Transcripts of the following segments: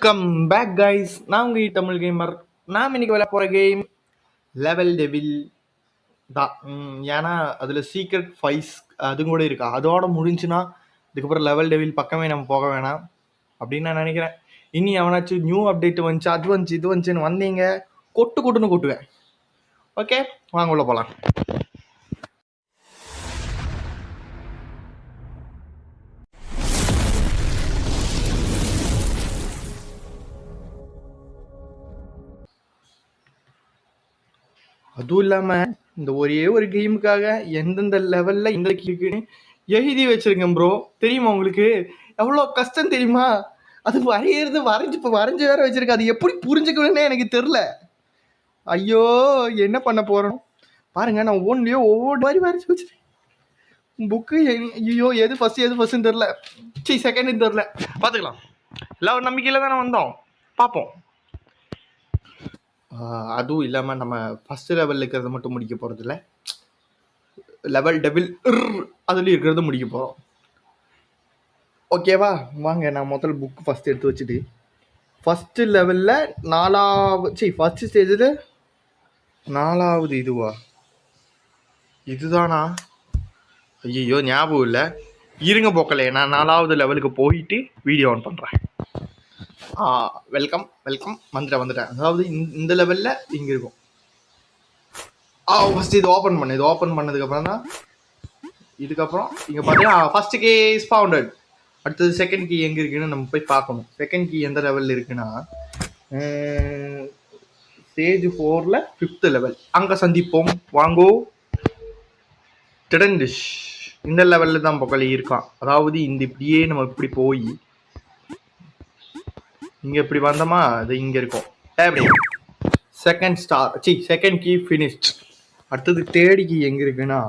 Welcome back guys. நான் உங்கள் Tamil gamer. நாம் இன்னைக்கு விளையாட போகிற கேம் லெவல் டெவில் தான். ஏன்னா அதில் சீக்ரெட் ஃபைஸ் அதுவும் கூட இருக்கா. அதோட முடிஞ்சுன்னா இதுக்கப்புறம் லெவல் டெவில் பக்கமே நம்ம போக வேணாம் அப்படின்னு நான் நினைக்கிறேன். இனி அவனாச்சும் நியூ அப்டேட் வந்துச்சு, அது வந்துச்சு, இது வந்துச்சுன்னு வந்தீங்க கொட்டுன்னு கொட்டுவேன். ஓகே, வாங்க உள்ள போகலாம். அதுவும் இல்லாமல் இந்த ஒரே ஒரு கேமுக்காக எந்தெந்த லெவலில் இந்த இருக்குன்னு எழுதி வச்சிருக்கேன் ப்ரோ. தெரியுமா உங்களுக்கு எவ்வளோ கஷ்டம் தெரியுமா? அது வரைஞ்சு இப்போ வரைஞ்சி வேற வச்சிருக்கேன். அது எப்படி புரிஞ்சுக்கணும்னே எனக்கு தெரில. ஐயோ, என்ன பண்ண போகிறோம் பாருங்க. நான் ஒவ்வொரு மாதிரி வரைஞ்சி வச்சிருக்கேன். புக்கு ஐயோ எது ஃபஸ்ட்டுன்னு தெரில. செகண்டுன்னு தெரில. பார்த்துக்கலாம். எல்லாம் ஒரு நம்பிக்கையில் தானே வந்தோம், பார்ப்போம். அதுவும் இல்லாமல் நம்ம ஃபஸ்ட்டு லெவலில் இருக்கிறத மட்டும் முடிக்க போகிறதில்ல, லெவல் டெவில் அதுலேயும் இருக்கிறத முடிக்க போகிறோம். ஓகேவா? வாங்க, நான் முதல் புக்கு ஃபஸ்ட்டு எடுத்து வச்சுட்டு ஃபஸ்ட்டு லெவலில் ஃபஸ்ட்டு ஸ்டேஜில் 4வது இதுவா? இதுதானா? ஐயோ ஞாபகம் இல்லை, இருங்க போக்கலே. நான் 4வது லெவலுக்கு போயிட்டு வீடியோ ஆன் பண்ணுறேன். வெல்கம் வந்துட்டேன். அதாவது இந்த லெவலில் இங்கே இருக்கும். ஃபஸ்ட்டு இது ஓப்பன் பண்ணதுக்கப்புறம் தான் இதுக்கப்புறம் இங்கே பார்த்தீங்கன்னா ஃபஸ்ட்டு கீ இஸ் ஃபவுண்டட். அடுத்தது செகண்ட் கீ எங்கே இருக்குன்னு நம்ம போய் பார்க்கணும். செகண்ட் கீ எந்த லெவலில் இருக்குன்னா ஸ்டேஜ் 4ல் 5th லெவல். அங்கே சந்திப்போம், வாங்கோ. டிடன்டிஷ் இந்த லெவலில் தான் பொக்கலி இருக்கான். அதாவது இந்த இப்படியே நம்ம இப்படி போய் இங்கே இப்படி வந்தோமா, அது இங்கே இருக்கும். அப்படி செகண்ட் கீ ஃபினிஷ்ட். அடுத்தது தேர்ட் கீ எங்கே இருக்குன்னா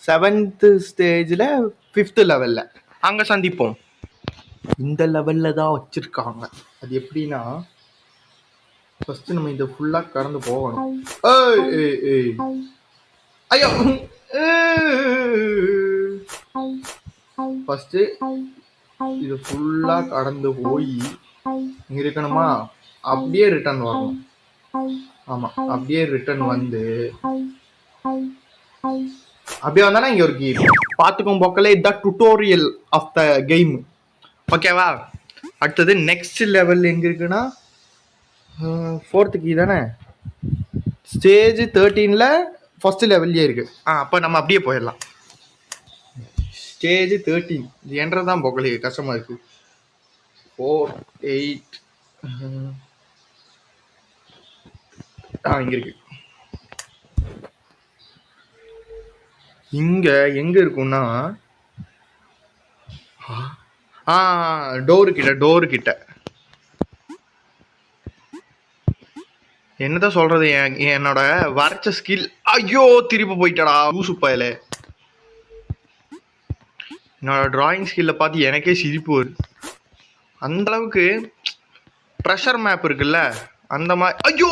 7th ஸ்டேஜில் 5th லெவலில். அங்கே சந்திப்போம். இந்த லெவலில் தான் வச்சுருக்காங்க. அது எப்படின்னா ஃபஸ்ட்டு நம்ம இதை ஃபுல்லாக கடந்து போகணும். ஐயோ, ஃபஸ்ட்டு இது ஃபுல்லாக கடந்து போய் இங்கே இருக்கணுமா, அப்படியே ரிட்டர்ன் வரணும். ஆமாம், அப்படியே ரிட்டர்ன் வந்து அப்படியே வந்தானா இங்கே ஒரு கீ பார்த்துக்கோம் பொக்கலே. இதுதான் டுட்டோரியல் ஆஃப் த கேம். ஓகேவா? அடுத்தது நெக்ஸ்ட் லெவல் எங்கே இருக்குன்னா 4th கீ தானே. ஸ்டேஜ் 13ல் ஃபஸ்ட்டு லெவல்லே இருக்குது. அப்போ நம்ம அப்படியே போயிடலாம். ஸ்டேஜ் 13 இது என்றது தான் பொக்கலே கஷ்டமாக இருக்குது. 4, 8 இங்கே இருக்கு. இங்கே எங்கே இருக்குன்னா டோரு கிட்ட. என்னதான் சொல்றது, என்னோட வரைச்ச ஸ்கில். ஐயோ, திருப்பி போயிட்டடா ஊசு பயலே. என்னோட டிராயிங் ஸ்கில்லை பார்த்து எனக்கே சிரிப்பு வருது. அந்த அளவுக்கு ப்ரெஷர் மேப் இருக்குல்ல, அந்த மாதிரி. ஐயோ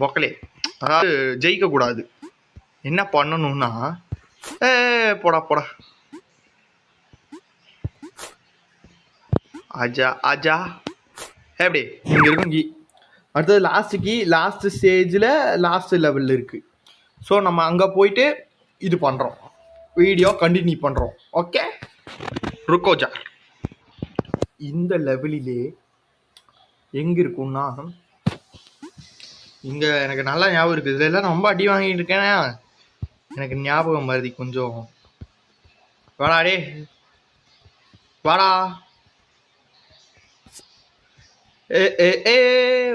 பொக்கலே, அதாவது ஜெயிக்க கூடாது. என்ன பண்ணணும்னா போடா ஆஜா எப்படி இங்கே இருக்கும் கீ. அடுத்தது லாஸ்ட் ஸ்டேஜில் லாஸ்ட் லெவலில் இருக்குது. ஸோ நம்ம அங்கே போயிட்டு இது பண்ணுறோம், வீடியோ கண்டினியூ பண்ணுறோம். ஓகே, ருக்கோஜா. இந்த லெவலிலே எங்கே இருக்குன்னா இங்கே எனக்கு நல்லா ஞாபகம் இருக்குது. இதில் எல்லாம் ரொம்ப அடி வாங்கிட்டு இருக்கேன். எனக்கு ஞாபகம் வருது கொஞ்சம். வாடா வாடா.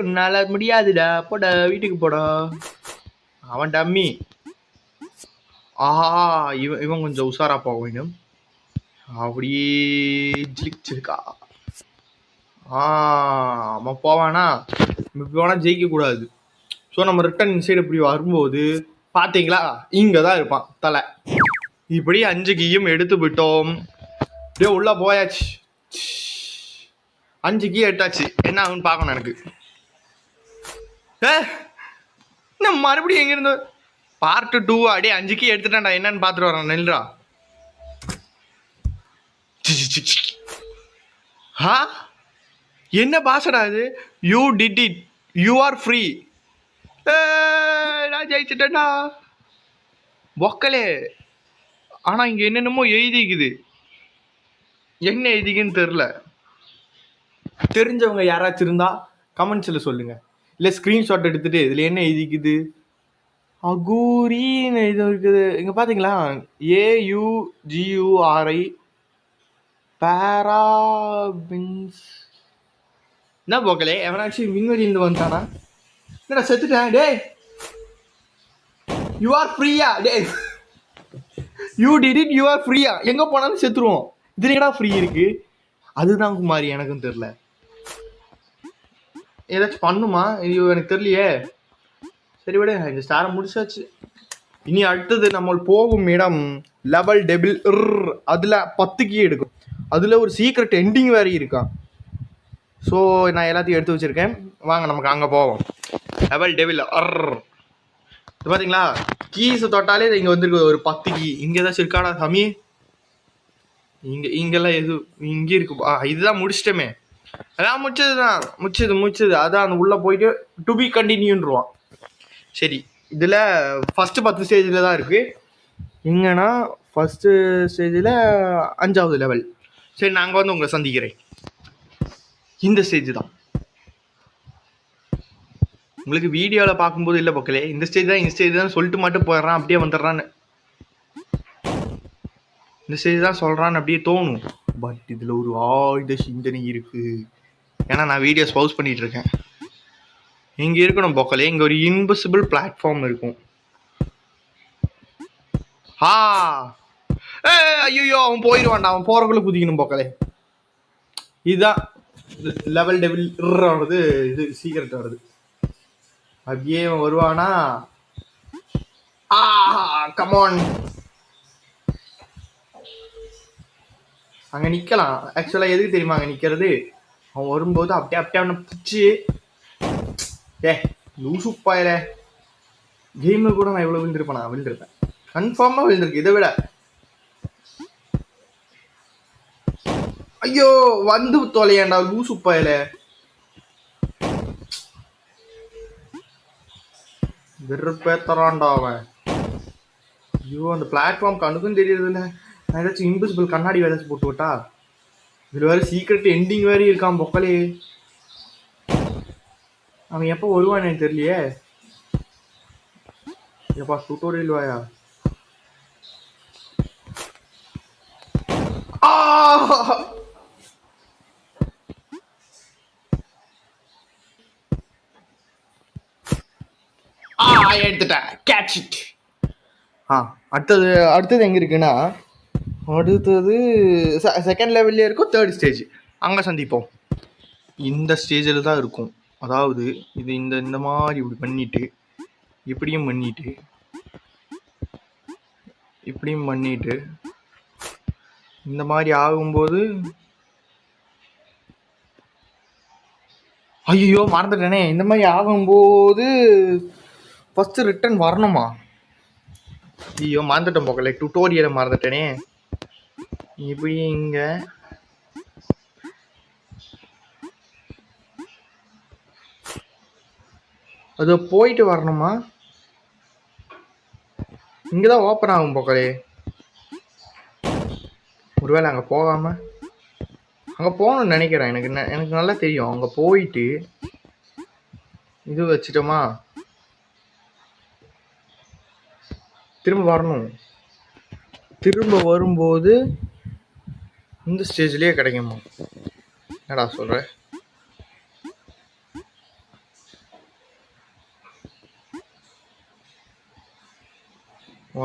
உன்னால முடியாதுடா, போடா வீட்டுக்கு போடா. அவன் டம்மி. இவன் கொஞ்சம் உஷாரா போக வேண்டும். அப்படியே ஜிலிச்சிருக்கா. அவன் போவானா, போனால் ஜெயிக்க கூடாது. ஸோ நம்ம ரிட்டன் சைடு இப்படி வரும்போது பார்த்தீங்களா, இங்கே தான் இருப்பான் தலை. இப்படி 5 கீயும் எடுத்து விட்டோம். அப்படியே உள்ளே போயாச்சு. 5 கீ எடுத்தாச்சு. என்ன ஆகுன்னு பார்க்கணும் எனக்கு. நான் மறுபடியும் எங்கேருந்து பார்ட் 2 அப்படியே 5 கீ எடுத்துட்டான்டா. என்னன்னு பார்த்துட்டு வரேன். நெல்றா ஹா, என்ன பாஷடா இது? You did it, you R free. நான் ஜெயிச்சிட்டேன்டா பொக்கலே. ஆனா இங்க என்னென்னமோ எழுதிக்குது, என்ன எழுதிக்குன்னு தெரில. தெரிஞ்சவங்க யாராச்சும் இருந்தா கமெண்ட்ஸில் சொல்லுங்க, இல்லை ஸ்க்ரீன்ஷாட் எடுத்துட்டு இதில் என்ன எழுதிக்குது. அகூரின்னு இது இருக்குது இங்கே பார்த்தீங்களா, AUGURI பேராபின்ஸ். என்ன போக்கலே, எவனாச்சும் விண்வெளியிலிருந்து வந்துட்டானா? என்னடா செத்துட்டேன் டே. யூ ஆர் ஃப்ரீயா day, you did it, you are ஃப்ரீயா. எங்கே போனாலும் செத்துருவோம், இதுல என்னடா ஃப்ரீ இருக்கு? அதுதான் குமாரி, எனக்கும் தெரில. ஏதாச்சும் பண்ணுமா இது எனக்கு தெரியலையே. சரி விட, இந்த ஸ்டாரை முடிச்சாச்சு. இனி அடுத்தது நம்ம போகும் இடம் லெவல் டெபிள். அதில் 10 கீ எடுக்கும், அதில் ஒரு சீக்ரெட் எண்டிங் வேறு இருக்கான். ஸோ நான் எல்லாத்தையும் எடுத்து வச்சுருக்கேன், வாங்க நமக்கு அங்கே போவோம். லெவல் டெபிள் இது பார்த்தீங்களா, கீஸை தொட்டாலே இங்கே வந்துருக்கு ஒரு 10 கீ. இங்கே ஏதாச்சும் இருக்காடா சாமி? இங்கெல்லாம் எதுவும் இங்கே இருக்கு. இதுதான் முடிச்சிட்டோமே, அதான் முடிச்சது அதான். அந்த உள்ளே போயிட்டு டு பி கண்டினியூன்றுவான். சரி, இதில் ஃபஸ்ட்டு 10 ஸ்டேஜில் தான் இருக்குது. எங்கன்னா ஃபஸ்ட்டு ஸ்டேஜில் 5வது லெவல். சரி, நாங்கள் வந்து உங்களை சந்திக்கிறேன். இந்த ஸ்டேஜ் தான் உங்களுக்கு வீடியோவில் பார்க்கும்போது இல்லை பக்கலே, இந்த ஸ்டேஜ் தான் சொல்லிட்டு மட்டும் போயிடுறான், அப்படியே வந்துடுறான்னு. இந்த ஸ்டேஜ் தான் சொல்கிறான்னு அப்படியே தோணும். பட் இதில் ஒரு ஆயுத சிந்தனை இருக்குது. ஏன்னா நான் வீடியோஸ் பவுஸ் பண்ணிகிட்டு இருக்கேன். இங்கே இருக்கணும் பொக்கலே, இங்கே ஒரு இன்விசிபிள் பிளாட்ஃபார்ம் இருக்கும். ஐயோ, அவன் போயிடுவான்டா, அவன் போகிறக்குள்ள குதிக்கணும் பொக்கலே. இதுதான் லெவல் டெபிள் வருது, இது சீக்கிரட் வருது. அப்படியே அவன் வருவானா? கமான், அங்கே நிற்கலாம். ஆக்சுவலாக எதுக்கு தெரியுமா அங்கே நிற்கிறது? அவன் வரும்போது அப்படியே அவனை பிடிச்சி, லூசுப்பாயில கேமில் கூட நான் எவ்வளோ விழுந்திருப்பேன். நான் விழுந்திருப்பேன், கன்ஃபார்மாக விழுந்திருக்கு. இதை விட ஐயோ வந்து தொலையாண்டா லூசுப்பாயில. வெறுப்பேத்தரான்டா அவன். ஐயோ, அந்த பிளாட்ஃபார்ம் கண்ணுக்கும் தெரியுது இல்லை. நான் ஏதாச்சும் இன்விசிபிள் கண்ணாடி ஏதாச்சும் போட்டு விட்டா? இதில் வேறு சீக்ரெட் எண்டிங் வேறு இருக்கான் பொக்கலே. அவன் எப்போ வருவான் எனக்கு தெரியலையே. எப்பா டுட்டோரியல் வாயா. எடுத்துட்டேன், கேட்ச் இட். அடுத்தது எங்கே இருக்குன்னா, அடுத்தது செகண்ட் லெவல்லே இருக்கும். 3rd ஸ்டேஜ், அங்கே சந்திப்போம். இந்த ஸ்டேஜில் தான் இருக்கும். அதாவது இது இந்த மாதிரி இப்படி பண்ணிட்டு, இப்படியும் பண்ணிட்டு, இப்படியும் பண்ணிட்டு, இந்த மாதிரி ஆகும்போது ஐயோ மறந்துட்டேனே. இந்த மாதிரி ஆகும்போது ஃபஸ்ட்டு ரிட்டர்ன் வரணுமா? ஐயோ மறந்துட்டேன் போகல, டுட்டோரியலை மறந்துட்டேனே. இப்படி இங்கே அது போயிட்டு வரணுமா? இங்கே தான் ஓப்பன் ஆகும் போக்கலே. ஒருவேளை அங்கே போகாமல் அங்கே போகணும்னு நினைக்கிறேன். எனக்கு நல்லா தெரியும். அங்கே போயிட்டு இது வச்சிட்டோமா, திரும்ப வரணும். திரும்ப வரும்போது இந்த ஸ்டேஜ்லேயே கிடைக்குமா? என்னடா சொல்கிற?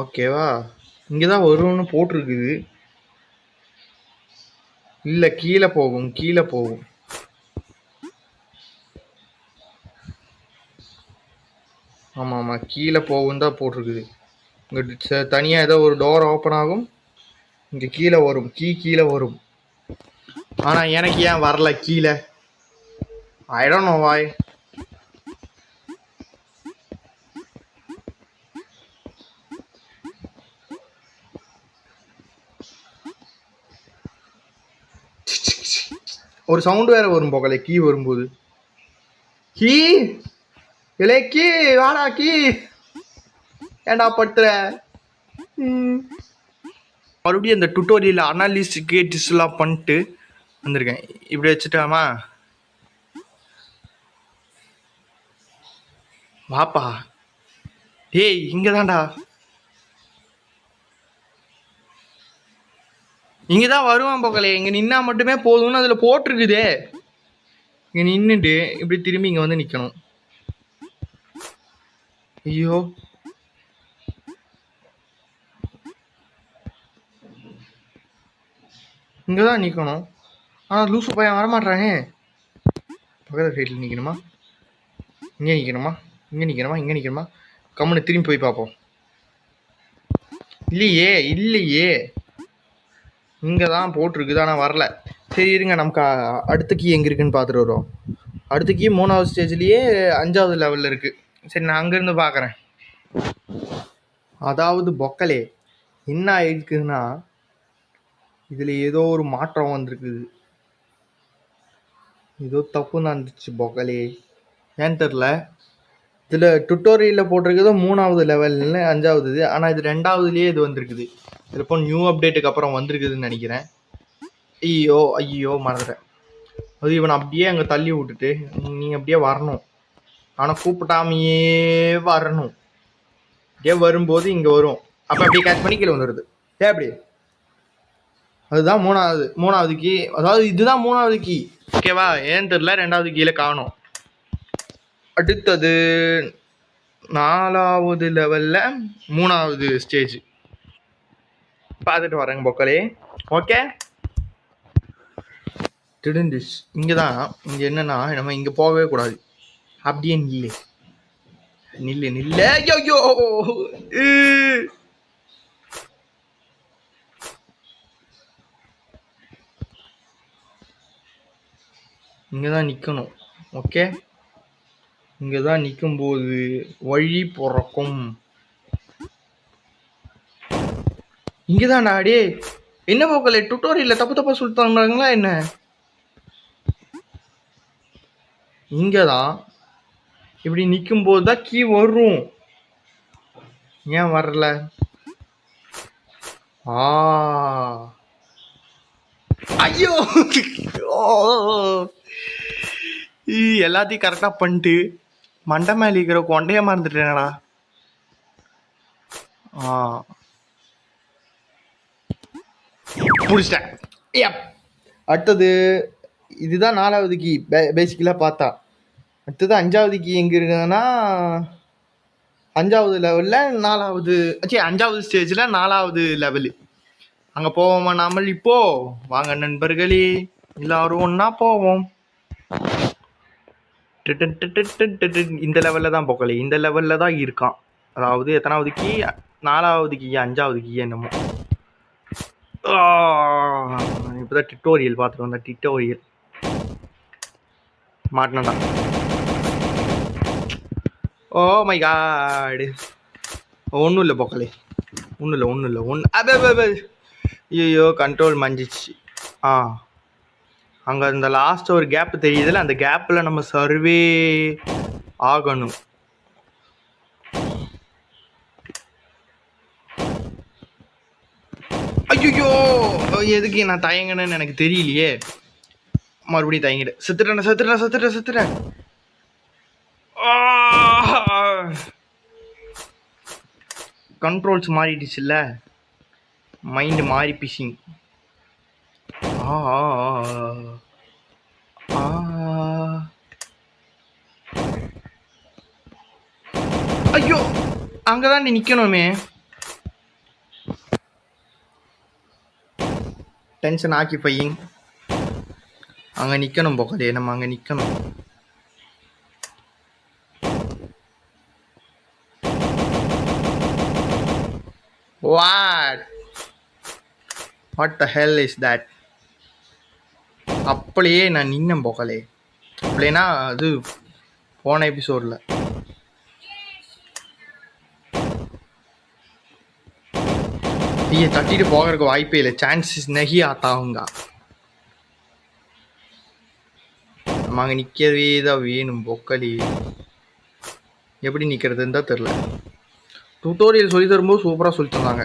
ஓகேவா, இங்கே தான் வரும்னு போட்டிருக்குது. இல்லை, கீழே போகும். ஆமாம், கீழே போகும் தான் போட்டிருக்குது. இங்கே தனியாக ஏதோ ஒரு டோர் ஓப்பன் ஆகும், இங்கே கீழே வரும், கீழே வரும். ஆனால் எனக்கு ஏன் வரல கீழே? I don't know why. ஒரு சவுண்டு வேற வரும் போகலை கீ வரும்போது. கீ இலே கீ வாடா கீ ஏண்டா பட்டுற. மறுபடியும் அந்த டுட்டோரியல் அனாலிஸ் கேட்டிஸ்லாம் பண்ணிட்டு வந்திருக்கேன். இப்படி வச்சுட்டாமா வாப்பா. டேய் இங்கே தான்டா, இங்கே தான் வருவான் போகலையே. இங்கே நின்னா மட்டுமே போதும்னு அதில் போட்டிருக்குதே. இங்கே நின்றுட்டு இப்படி திரும்பி இங்கே வந்து நிற்கணும். ஐயோ இங்கே தான் நிற்கணும். ஆனால் லூசு பையன் வரமாட்டானே. பக்கத்தில் சைடில் நிற்கணுமா, இங்கே நிற்கணுமா, இங்கே நிற்கணுமா, இங்கே நிற்கணுமா? கம்முன்னு திரும்பி போய் பார்ப்போம். இல்லையே இல்லையே, இங்கே தான் போட்டிருக்குது ஆனால் வரல. சரி இருங்க, நமக்கு அடுத்த கீ எங்கே இருக்குதுன்னு பார்த்துட்டு வருவோம். அடுத்த கீ 3வது ஸ்டேஜ்லேயே 5வது லெவலில் இருக்குது. சரி நான் அங்கேருந்து பார்க்குறேன். அதாவது பொக்கலே என்ன ஆயிருக்குதுன்னா, இதில் ஏதோ ஒரு மாற்றம் வந்திருக்குது. ஏதோ தப்பு நடந்துச்சு பொக்கலே, ஏன்னு தெரில. இதில் டுட்டோரியலில் போட்டிருக்குதோ 3வது லெவல்னு 5வது, ஆனால் இது 2வதுலேயே இது வந்திருக்குது. இதில் இப்போ நியூ அப்டேட்டுக்கு அப்புறம் வந்திருக்குதுன்னு நினைக்கிறேன். ஐயோ மறந்துட்டேன். அது இவனை அப்படியே அங்கே தள்ளி விட்டுட்டு நீங்கள் அப்படியே வரணும். ஆனால் கூப்பிட்டாமையே வரணும். அப்படியே வரும்போது இங்கே வரும். அப்போ அப்படியே கேட்ச் பண்ணி கீழே வந்துடுது. அப்படி அதுதான் 3வது கீ. அதாவது இதுதான் 3வது கீ. ஓகேவா? ஏன்னு தெரியல, 2வது கீழே காணும். அடுத்தது 4வது லெவலில் 3வது ஸ்டேஜ் பார்த்துட்டு வரேங்க பொக்கலே. ஓகே டிடிஸ் இங்கே தான். இங்கே என்னென்னா நம்ம இங்கே போகவே கூடாது. அப்படியே நில்லு. ஐயோ இங்கே தான் நிற்கணும். ஓகே இங்கே தான் நிற்கும்போது வழி பிறக்கும். இங்கே தான்டா. அடே என்ன போக்கல, டுட்டோரியலில் தப்பா சொல்லிட்டாங்களா என்ன? இங்கே தான் இப்படி நிற்கும்போது தான் கீ வரும். ஏன் வரல? ஐயோ எல்லாத்தையும் கரெக்டாக பண்ணிட்டு மண்டை மேலே இருக்கிற கொண்டையை மறந்துட்டேனடா. முடிச்சிட்டேன். அடுத்தது இதுதான் 4வது கீ பேசிக்கலாக பார்த்தா. அடுத்தது 5வது கீ எங்கே இருக்குதுன்னா 5வது லெவலில் 4வது 5வது ஸ்டேஜில் 4வது லெவலு. அங்கே போவோமா நாமல்? இப்போ வாங்க நண்பர்களே எல்லாரும் ஒன்றா போவோம். இந்த லெவலில் தான் போக்கலை, இந்த லெவலில் தான் இருக்கான். அதாவது எத்தனாவது கீ? 4வது கீ 5வது கீ என்னமோ. இப்போ தான் டிட்டோரியல் பார்த்துட்டு வந்தேன். டிட்டோரியல் மாட்டினடா. Oh my god. ஒன்றும் இல்லை போக்கலே, ஒன்றும் இல்லை. ஐயோ கண்ட்ரோல் மஞ்சிச்சு. அங்கே அந்த லாஸ்ட் ஒரு கேப்பு தெரியுதுல்ல, அந்த கேப்பில் நம்ம சர்வே ஆகணும். ஐயோ எதுக்கு நான் தயங்கணுன்னு எனக்கு தெரியலையே. மறுபடியும் தயங்கிடு. செத்துறேன். கண்ட்ரோல்ஸ் மாறிடுச்சுல்ல, மைண்டு மாறி பிஷிங். ஐயோ அங்கதான் நீ நிக்கணுமே. டென்ஷன் ஆக்கிஃபையிங். அங்க நிக்கணும் போகலே, நம்ம அங்க நிக்கணும். What the hell is that? அப்படியே நான் நின்னேன் போகலே. அப்படின்னா அது போன எபிசோடில். ஐயா தட்டிட்டு போகிறதுக்கு வாய்ப்பே இல்லை. சான்சஸ் நகி ஆத்தாவுங்க. நம்ம அங்கே நிற்கவே தான் வேணும் பொக்கலி. எப்படி நிற்கிறதுன்னு தான் தெரில. டுட்டோரியல் சொல்லி தரும்போது சூப்பராக சொல்லி தந்தாங்க.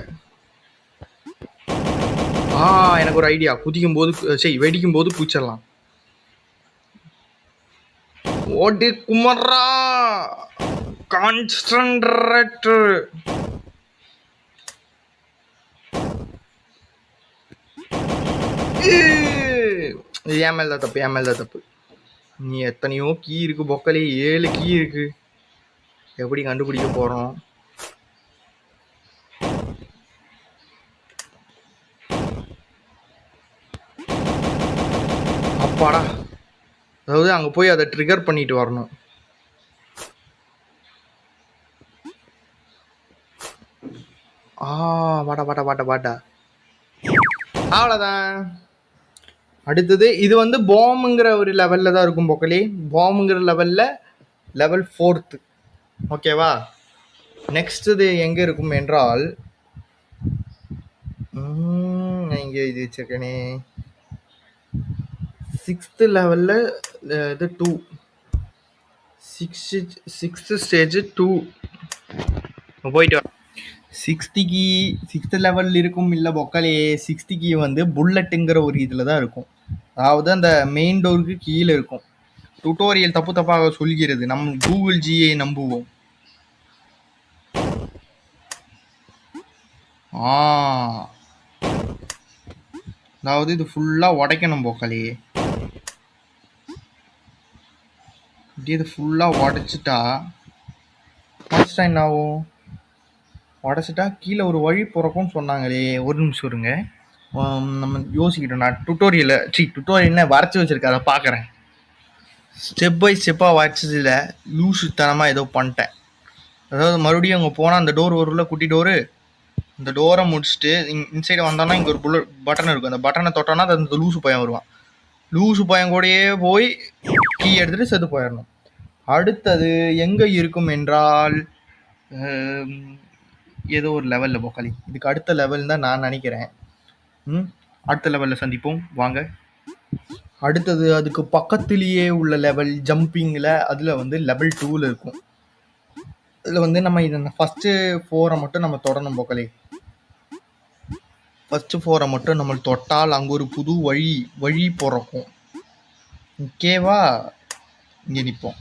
எனக்கு ஒரு ஐடியா. குதிக்கும் போது சரி வெடிக்கும் போது பூச்சிடலாம். ஓடி குமரா கான்சன்ட்ரேட்டர். ஏன் மேல தான் தப்பு. நீ எத்தனையோ கீ இருக்கு பொக்கலே, 7 கீ இருக்கு. எப்படி கண்டுபிடிக்க போறோம்? அப்பாடா. அதாவது அங்க போய் அதை ட்ரிகர் பண்ணிட்டு வரணும். வாட்டா அவ்வளோதான். அடுத்தது இது வந்து பாம்புங்கிற ஒரு லெவலில் தான் இருக்கும் பொக்கலி. பாம்புங்கிற லெவலில் லெவல் 4th. ஓகேவா? நெக்ஸ்ட் இது எங்கே இருக்கும் என்றால் இங்கே இது வச்சிருக்கேனே 6th லெவலில் இது 2 6th ஸ்டேஜ் 2 போயிட்டு 6th லெவலில் இருக்கும். இல்லை பொக்கலே 6th கீ வந்து புல்லட்டுங்கிற ஒரு இதில் தான் இருக்கும். அதாவது அந்த மெயின் டோருக்கு கீழே இருக்கும். டுட்டோரியல் தப்பாக சொல்கிறது. நம் கூகுள் ஜியை நம்புவோம். அதாவது இது ஃபுல்லாக உடைக்கணும் பொக்கலே. இது ஃபுல்லாக உடைச்சிட்டா என்ன ஆகும்? உடச்சிட்டா கீழே ஒரு வழி பிறக்கும்னு சொன்னாங்களே. ஒரு நிமிஷம் இருங்க, நம்ம யோசிக்கிட்டோம். நான் டுட்டோரியல்னா வரைச்சி வச்சிருக்கேன், அதை பார்க்குறேன். ஸ்டெப் பை ஸ்டெப்பாக வரைச்சதில் லூசுத்தனமாக ஏதோ பண்ணிட்டேன். அதாவது மறுபடியும் அங்கே போனால் அந்த டோர் வரும்ல, குட்டி டோரு. இந்த டோரை முடிச்சுட்டு இன்சைடு வந்தோன்னா இங்கே ஒரு பட்டன் இருக்கும். அந்த பட்டனை தொட்டோன்னா அந்த லூசு பையன் வருவான். லூசு பையன் கூடயே போய் கீ எடுத்துகிட்டு செத்து போயிடணும். அடுத்தது எங்கே இருக்கும் என்றால் ஏதோ ஒரு லெவலில் பொக்கலி. இதுக்கு அடுத்த லெவல் தான் நான் நினைக்கிறேன். அடுத்த லெவலில் சந்திப்போம் வாங்க. அடுத்தது அதுக்கு பக்கத்துலேயே உள்ள லெவல் ஜம்பிங்கில், அதில் வந்து லெவல் 2ல் இருக்கும். இதில் வந்து நம்ம இதை ஃபஸ்ட்டு 4 மட்டும் நம்ம தொடரணும் பொக்கலி. ஃபஸ்ட்டு 4 மட்டும் நம்ம தொட்டால் அங்கே ஒரு புது வழி பிறக்கும். ஓகேவா? இங்கே நிற்போம்.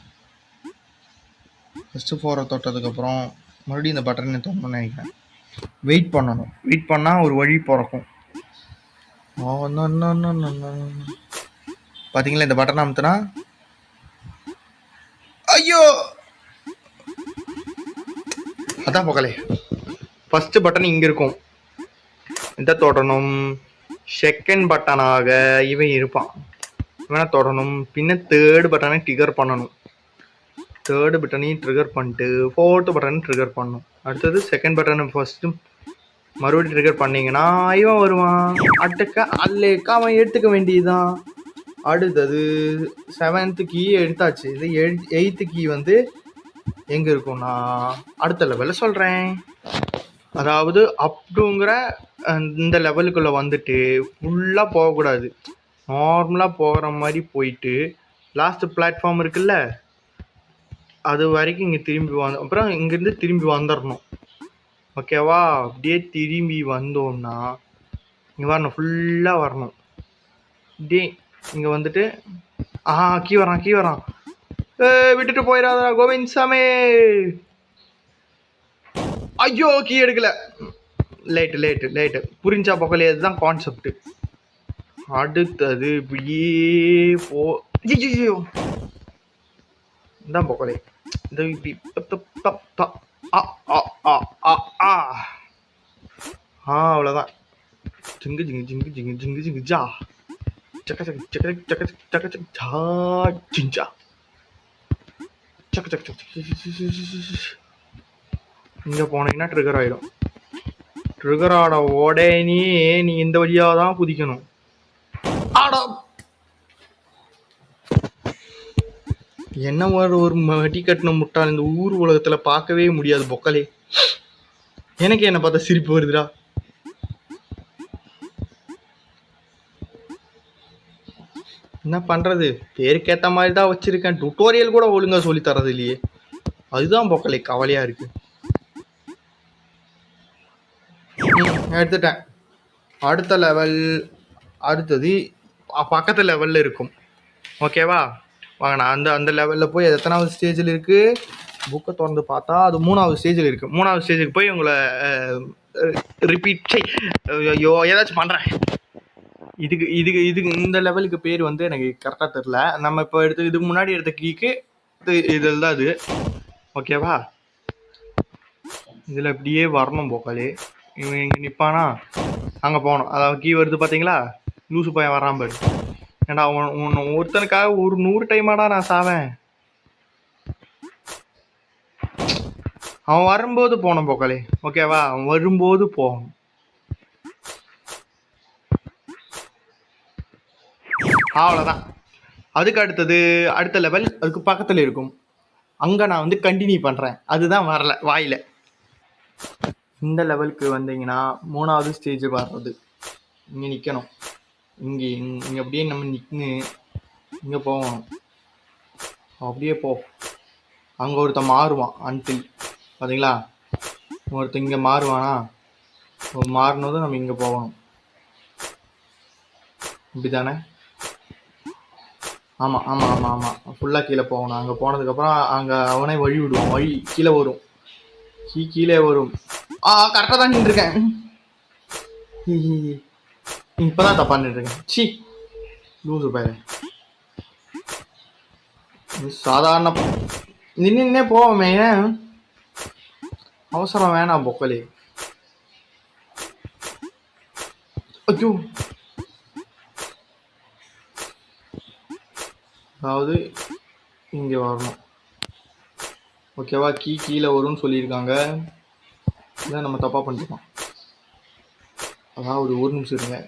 ஃபஸ்ட்டு 4 தொட்டதுக்கப்புறம் மறுபடியும் இந்த பட்டனை தொட்டணும்னு நினைக்கிறேன். வெயிட் பண்ணணும். வெயிட் பண்ணால் ஒரு வழி பிறக்கும். பார்த்தீங்களா? இந்த பட்டனை அமுத்துனா ஐயோ அதான் பொக்கலே. ஃபஸ்ட்டு பட்டன் இங்கே இருக்கும், இதை தொடணும். செகண்ட் பட்டனாக இவன் இருப்பான், இவனை தொடணும். பின்ன தேர்டு பட்டனை ட்ரிகர் பண்ணணும். தேர்டு பட்டனையும் ட்ரிகர் பண்ணிட்டு 4th பட்டனை ட்ரிகர் பண்ணணும். அடுத்தது செகண்ட் பட்டனை ஃபஸ்ட்டு மறுபடியும் ட்ரிகர் பண்ணிங்கன்னா இவன் வருவான். அல்லேக்கா அவன் எடுத்துக்க வேண்டியதுதான். அடுத்தது 7th கீ எடுத்தாச்சு. இது 8th கீ வந்து எங்கே இருக்கும்னா அடுத்த லெவலில் சொல்கிறேன். அதாவது அப்டுங்கிற இந்த லெவலுக்குள்ளே வந்துட்டு ஃபுல்லாக போகக்கூடாது, நார்மலாக போகிற மாதிரி போயிட்டு லாஸ்ட் பிளாட்ஃபார்ம் இருக்குல்ல, அது வரைக்கும் இங்கே திரும்பி அப்புறம் இங்கேருந்து திரும்பி வந்துடணும். ஓகேவா? அப்படியே திரும்பி வந்தோம்னா இங்கே வரணும், ஃபுல்லாக வரணும். அப்படியே இங்கே வந்துட்டு கீ வரான். விட்டுட்டு போயிடாதா கோவிந்த் சாமி. ஐயோ கீ எடுக்கல. லேட்டு புரிஞ்சா பொக்கலே? அதுதான் கான்செப்ட். அடுத்தது இப்படியே தான் பொக்கலே. அவ்வளோதான். ஜிங்கு ஜிங்கு ஜிங்கு ஜிங்கு ஜிங்கு ஜிங்கு ஜா சக்க சக்க சக்க சக்க சக்க சக்க ஜா ஜிஞ்சா சக்க சக்க சக்க. இங்கே போனீங்கன்னா ட்ரிகர் ஆகிடும். ட்ரிகர் ஆட உடனே நீ இந்த வழியாக தான் குதிக்கணும். ஆடா என்ன ஒரு மடி கட்டின முட்டாள் இந்த ஊர் உலகத்தில் பார்க்கவே முடியாது பொக்கலே. எனக்கு என்ன பார்த்தா சிரிப்பு வருதுடா. என்ன பண்றது? பேருக்கேத்த மாதிரி தான் வச்சிருக்கேன். டுட்டோரியல் கூட ஒழுங்கா சொல்லி தரது இல்லையே. அதுதான் போக்கலை கவலையா இருக்கு. எடுத்துட்டேன். அடுத்த லெவல் அடுத்தது பக்கத்து லெவலில் இருக்கும். ஓகேவா? வாங்க நான் அந்த அந்த லெவலில் போய் எத்தனாவது ஸ்டேஜில் இருக்குது புக்கை திறந்து பார்த்தா அது 3வது ஸ்டேஜில் இருக்குது. 3வது ஸ்டேஜுக்கு போய் உங்களை ரிப்பீட் ஐயோ ஏதாச்சும் பண்ணுறேன். இதுக்கு இதுக்கு இதுக்கு இந்த லெவலுக்கு பேர் வந்து எனக்கு கரெக்டாக தெரில. நம்ம இப்போ இதுக்கு முன்னாடி எடுத்த கீக்கு இதில் தான் அது. ஓகேவா? இதில் இப்படியே வரணும் போக்காலே. இவன் இங்கே நிற்பானா அங்கே போகணும். அதாவது கீ வருது பார்த்தீங்களா? லூசு பையன் வரான் பாரு. ஏன்டா அவன் ஒருத்தனுக்காக ஒரு 100 டைமாடா நான் சாவேன். அவன் வரும்போது போகணும் போக்காலே. ஓகேவா? அவன் வரும்போது போகணும். அவ்வளோதான். அதுக்கு அடுத்தது அடுத்த லெவல் அதுக்கு பக்கத்தில் இருக்கும். அங்கே நான் வந்து கண்டினியூ பண்ணுறேன். அதுதான் வரல வாயில். இந்த லெவலுக்கு வந்தீங்கன்னா 3வது ஸ்டேஜ் வர்றது. இங்கே நிற்கணும். இங்கே இங்கே அப்படியே நம்ம நிற்கு. இங்கே போகணும். அப்படியே போ. அங்கே ஒருத்தன் மாறுவான். அன்டில் பார்த்தீங்களா? ஒருத்தன் இங்கே மாறுவானா? மாறினதும் நம்ம இங்கே போகணும். இப்படி தானே? ஆமாம் ஆமாம் ஆமாம் ஆமாம். ஃபுல்லாக கீழே போகணும். அங்கே போனதுக்கப்புறம் அங்கே அவனே வழி விடுவான். வழி கீழே வரும். கீழே வரும். கரெக்டாக தான் நின்றுருக்கேன். இப்போ தான் தப்பா நின்றுருக்கேன். சி லூசு பையன். சாதாரண நின்னே போவோமே. அவசரம் வேணாம் பொக்கலி. ஐயோ அதாவது இங்கே வரணும். ஓகேவா? கீழே வரும்னு சொல்லியிருக்காங்க. இதான் நம்ம தப்பாக பண்ணிட்டோம். அதாவது ஒரு நிமிஷம் இருங்க.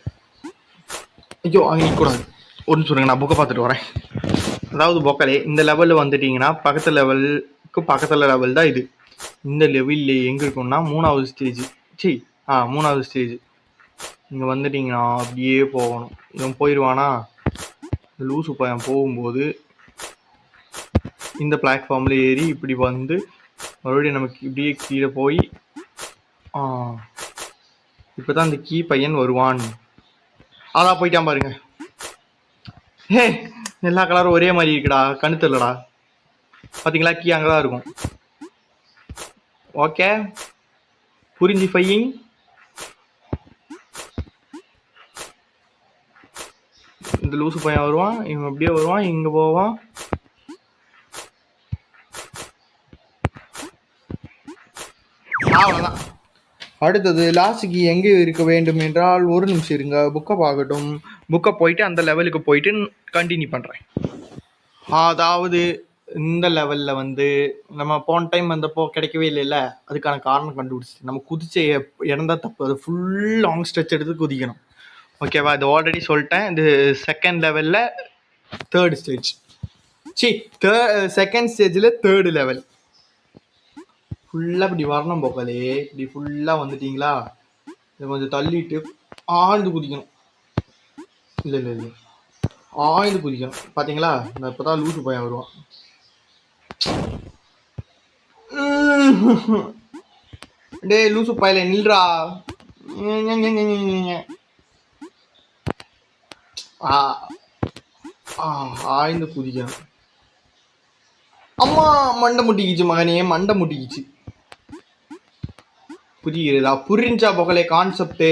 ஐயோ அங்கே நிற்கக்கூடாது. ஒரு நிமிஷம் இருங்க, நான் புக்கை பார்த்துட்டு வரேன். அதாவது பொக்கலே இந்த லெவலில் வந்துட்டிங்கன்னா பக்கத்தில் லெவல் தான் இது. இந்த லெவலில் எங்கே இருக்குன்னா 3வது ஸ்டேஜ். 3வது ஸ்டேஜ். இங்கே வந்துட்டிங்கன்னா அப்படியே போகணும். இவன் போயிடுவானா? லூசு பையன் போகும்போது இந்த பிளாட்ஃபார்மில் ஏறி இப்படி வந்து மறுபடியும் நமக்கு இப்படியே கீழே போய் இப்போ தான் இந்த கீ பையன் வருவான். அதான் போயிட்டான் பாருங்க. எல்லா கலரும் ஒரே மாதிரி இருக்குடா. கண்ணு தெரியலடா. பார்த்தீங்களா? கீ அங்கே தான் இருக்கும். ஓகே புரிஞ்சு ஃபையிங். இந்த லூசு பையன் வருவான். இவன் அப்படியே வருவான். இங்கே போவான். அவ்வளோதான். அடுத்தது லாஸ்ட்டுக்கு எங்கே இருக்க வேண்டும் என்றால் ஒரு நிமிஷம் இருங்க. புக்கை பார்க்கட்டும். புக்கை போயிட்டு அந்த லெவலுக்கு போயிட்டு கண்டினியூ பண்ணுறேன். அதாவது இந்த லெவலில் வந்து நம்ம போன டைம் வந்தப்போ கிடைக்கவே இல்லைல்ல, அதுக்கான காரணம் கண்டுபிடிச்சி நம்ம குதிச்ச இடம் தான் தப்பு. அது ஃபுல் லாங் ஸ்ட்ரெச் எடுத்து குதிக்கணும். ஓகேவா? இது ஆல்ரெடி சொல்லிட்டேன். இது செகண்ட் லெவலில் 3rd ஸ்டேஜ். செகண்ட் ஸ்டேஜில் 3rd லெவல். ஃபுல்லாக இப்படி வரணும் போக்கலே. இப்படி ஃபுல்லாக வந்துட்டிங்களா? இதை கொஞ்சம் தள்ளிட்டு ஆழ்ந்து குதிக்கணும். இல்லை ஆழ்ந்து குதிக்கணும். பார்த்தீங்களா? நான் இப்போ தான் லூசு பையன் வருவான். டே லூசு பையல நில்றா. ஆழ்ந்து குதிக்கணும். அம்மா மண்டை முட்டிக்கிச்சு மகனே, மண்டை முட்டிக்கிச்சு. புரியுதா? புரிஞ்சா போகலே கான்செப்ட்.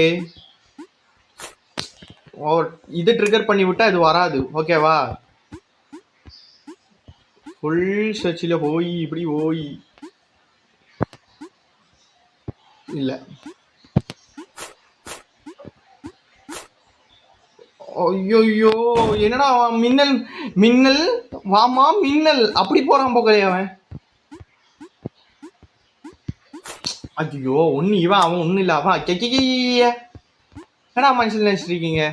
இது ட்ரிகர் பண்ணி விட்டா இது வராது. ஓகேவா? ஃபுல் ஸ்ட்ரெச்சில் போய் இப்படி போய் இல்லை. ஐயோ என்னடா மின்னல் மின்னல் வாமா மின்னல் அப்படி போறான் போகலே அவன். ஐயோ ஒன்னு இவன் அவன் ஒன்னும் இல்லை. அவன் என்னடா மனுஷன் நினைச்சிருக்கீங்க?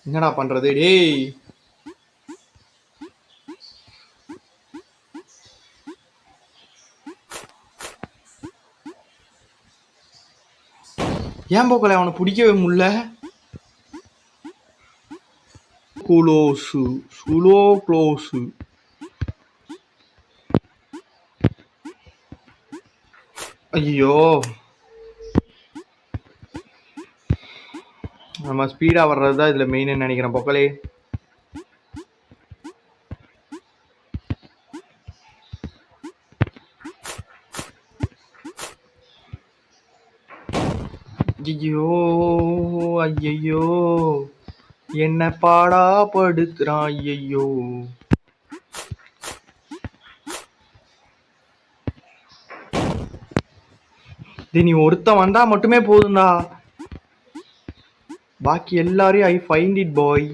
என்னடா பண்றது? டேய் ஏன் போக்கலை அவனை பிடிக்கவே முடியல. Close slow close. ஐயோ நம்ம ஸ்பீடா வர்றது தான் இதுல மெயின் நினைக்கிறேன் பொக்கலே. ஐயோ ஐயோ என்ன பாடா படுத்துறான். ஐயோ நீ ஒருத்தன் வந்தா மட்டுமே போதும்டா, பாக்கி எல்லாரையும் ஐ ஃபைண்ட் இட் பாய்.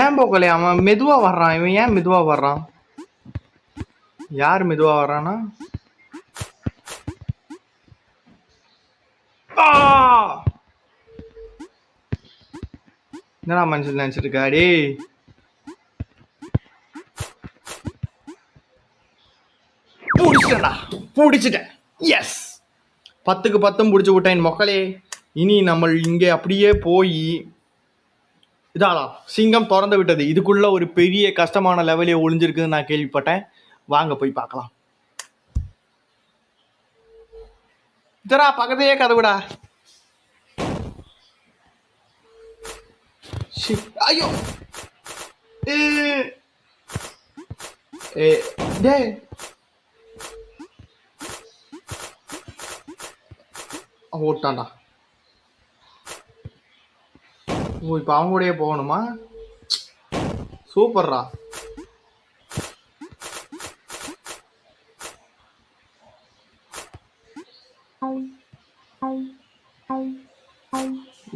ஏன் போக்கலே அவன் மெதுவா வர்றான். இவன் ஏன் மெதுவா வர்றான்? யார் மெதுவா வர்றானா? என்னடா மனுஷன் நினைச்சிட்டு இருக்காடி? பிடிச்சிட்டேன். எஸ் 10க்கு 10 பிடிச்சி விட்டேன் மக்களே. இனி நம்ம இங்கே அப்படியே போய் இதாடா சிங்கம் திறந்து விட்டது. இதுக்குள்ள ஒரு பெரிய கஷ்டமான லெவலே ஒளிஞ்சிருக்குன்னு நான் கேள்விப்பட்டேன். வாங்க போய் பார்க்கலாம். இதரா பக்கத்தையே கதவுடா. ஐயோ டே ஓட்டான்டா. ஓ இப்போ அவங்க கூடயே போகணுமா? சூப்பர்ரா.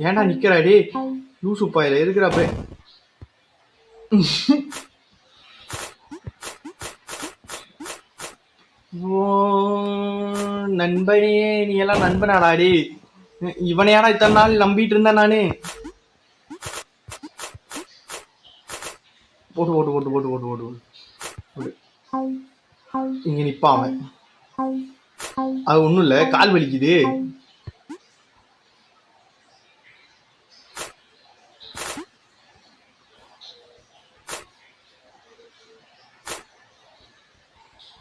ஏன்டா நிக்கிறாடி லூசு பாயில இருக்கிறப்ப? நண்பனே நீ எல்லாம் நண்பனாடாடி. இவனையாடா இத்தனை நாள் நம்பிட்டு இருந்தேன் நானு. போட்டு போட்டு போட்டு போட்டு போட்டு போட்டு போட்டு இங்க நிப்பாம. அது ஒண்ணும் இல்ல, கால் வலிக்குது.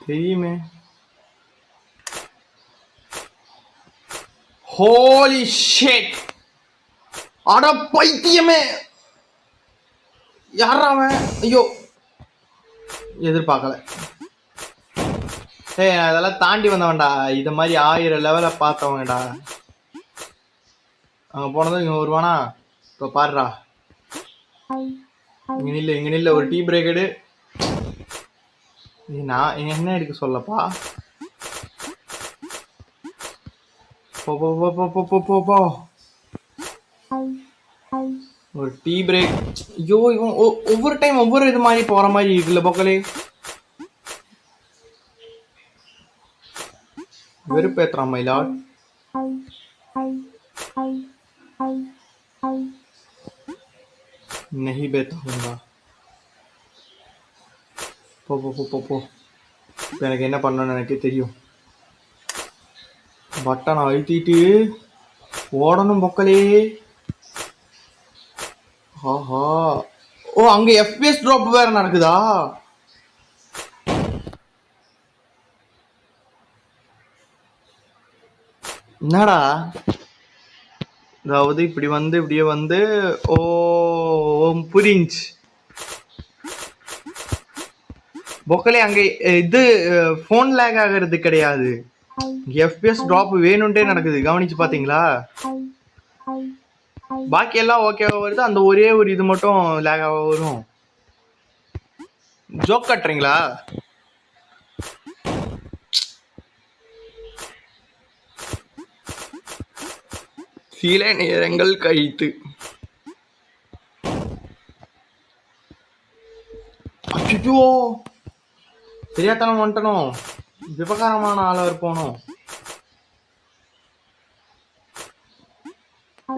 தெரியுமே. ஹோலி ஷிட், அட பைத்தியமே. யாரா அவன்? ஐயோ எதிர்பார்க்கல. ஏய் அதெல்லாம் தாண்டி வந்தவன்டா. இத மாதிரி 1000 லெவல பார்த்தவங்கடா. அங்க போனதும் இங்க வருவானா? இப்ப பாருடா. இங்க நில்ல ஒரு டீ பிரேக் எடு. நான் என்ன எடுக்க சொல்லப்பா? போ போ போ போ போ போ போ. ஒரு டீ பிரேக். ஐயோ இவன் ஒவ்வொரு டைம் ஒவ்வொரு இது மாதிரி போற மாதிரி இருக்குல்ல பொக்கலே. வெறுப்பேத்துறான் மயிலாட். नहीं பேத்துறா. போ போ போ போ. எனக்கு என்ன பண்ணணும்னு எனக்கே தெரியும். பட்டனை அழுத்திட்டு ஓடணும் பொக்கலே. ஆஹா ஓ அங்க எஃபிஎஸ் டிராப் வேற நடக்குதா? என்னடா அதாவது இப்படி வந்து இப்படியே வந்து ஓ புரிஞ்சு பொக்கலே. அங்க இது போன் லேக் ஆகிறது கிடையாது, எஃபிஎஸ் டிராப் வேணும்ட்டே நடக்குது. கவனிச்சு பாத்தீங்களா? பாக்கி எல்லாம் ஓகேவா வருது, அந்த ஒரே ஒரு இது மட்டும் லேகாவா வரும். ஜோக் கட்டுறீங்களா? சில நேரங்கள் கழித்து அச்சோ தெரியாதனம் வந்துட்டனும். விவகாரமான ஆளவர் போனோம்.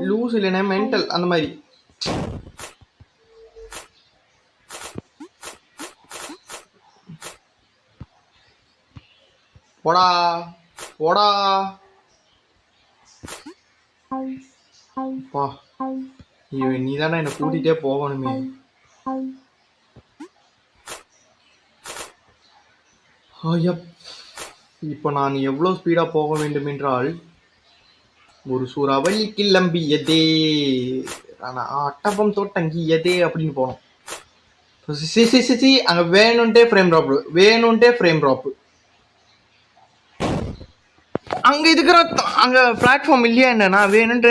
லூஸ் இல்லைன்னா மென்டல் அந்த மாதிரி. போடா போடா பா, நீ தானே என்னை கூட்டிகிட்டே போகணுமே. இப்போ நான் எவ்வளோ ஸ்பீடாக போக வேண்டும் என்றால், ஒரு சூறாவளி கிளம்பியதே அட்டப்பம் தோட்டங்கியதே அப்படின்னு போனோம். அங்கே வேணுன்ட்டே ஃப்ரேம் ட்ராப்பு அங்கே இருக்கிற அங்கே பிளாட்ஃபார்ம் இல்லையா என்ன? நான் வேணுன்ட்டு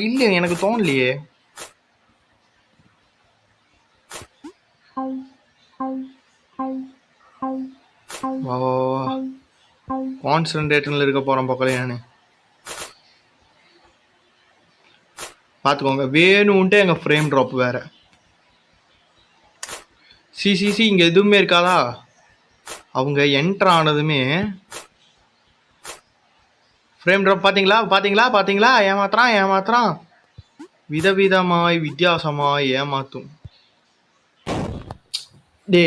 இல்லையே, எனக்கு தோணலையே. கான்சன்ட்ரேஷன்ல இருக்க போறேன் பக்கத்துல. நான் பார்த்துக்கோங்க, வேணும்ன்ட்டு எங்கள் ஃப்ரேம் ட்ராப் வேற. சி இங்கே எதுவுமே இருக்காதா? அவங்க என்டர் ஆனதுமே ஃப்ரேம் ட்ராப். பார்த்தீங்களா? ஏமாத்துறான் விதவிதமாய் வித்தியாசமாய் ஏமாத்தும். டே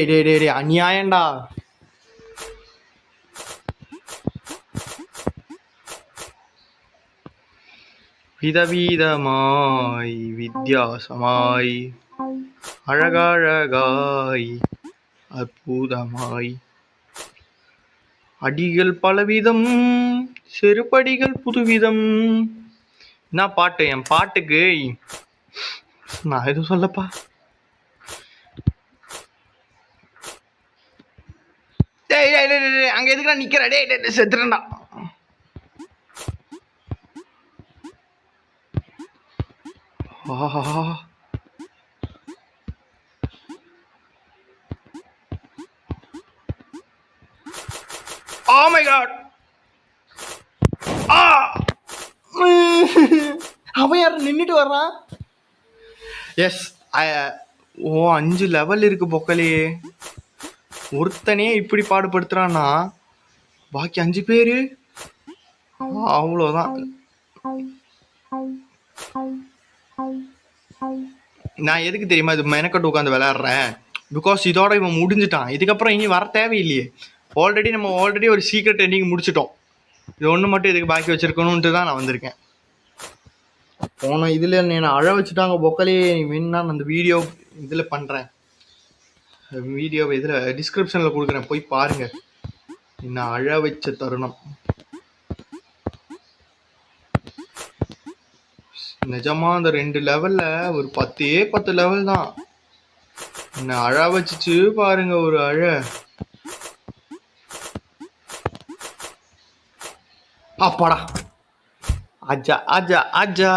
அநியாயண்டா. விதவிதமாய் வித்தியாசமாய் அழகழகாய் அற்புதமாய் அடிகள் பலவிதம், செருப்படிகள் புதுவிதம். என்ன பாட்டு? என் பாட்டுக்கு நான் எதுவும் சொல்லப்பா. அங்க எதுக்குடா நிக்கிற? டே செத்துறேன்டா. Oh my god. அவன் யார நின்றுட்டு வர்றான்? எஸ். 5 லெவல் இருக்கு பொக்கலே. ஒருத்தனே இப்படி பாடுபடுத்துறான்னா பாக்கி 5 பேரு அவ்வளோதான். நான் எதுக்கு தெரியுமா இது மெனக்கட்டு உட்காந்து விளையாடுறேன்? பிகாஸ் இதோட இவன் முடிஞ்சிட்டான். இதுக்கப்புறம் இனி வர தேவையில்லையே. நம்ம ஆல்ரெடி ஒரு சீக்ரெட் எண்டிங் முடிச்சிட்டோம். இது ஒன்று மட்டும் இதுக்கு பாக்கி வச்சிருக்கணும்ட்டு தான் நான் வந்திருக்கேன். போன இதில் என்னை அழ வச்சுட்டாங்க பொக்கலே. வேணும்னா நான் அந்த வீடியோ இதில் பண்ணுறேன். வீடியோவை இதில் டிஸ்கிரிப்ஷனில் கொடுக்குறேன், போய் பாருங்க. என்ன அழ வச்ச தருணம். நிஜமா அந்த 2 லெவல்ல ஒரு 10 லெவல் தான் என்ன அழ வச்சுச்சு பாருங்க. ஒரு அழ. அப்பாடா, ஆஜா ஆஜா ஆஜா.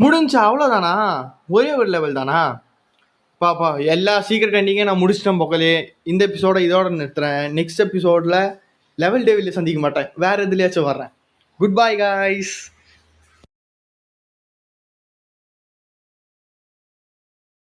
முடிஞ்சு அவ்வளோதானா? ஒரே ஒரு லெவல் தானா? பாப்பா, எல்லா சீக்ரெட் எண்டிங்கையும் நான் முடிச்சிட்டேன் பொக்கலே. இந்த எபிசோட இதோட நிறுத்துறேன். நெக்ஸ்ட் எபிசோடில் லெவல் டேவில சந்திக்க மாட்டேன், வேற எதுலையாச்சும் வர்றேன். Good bye guys.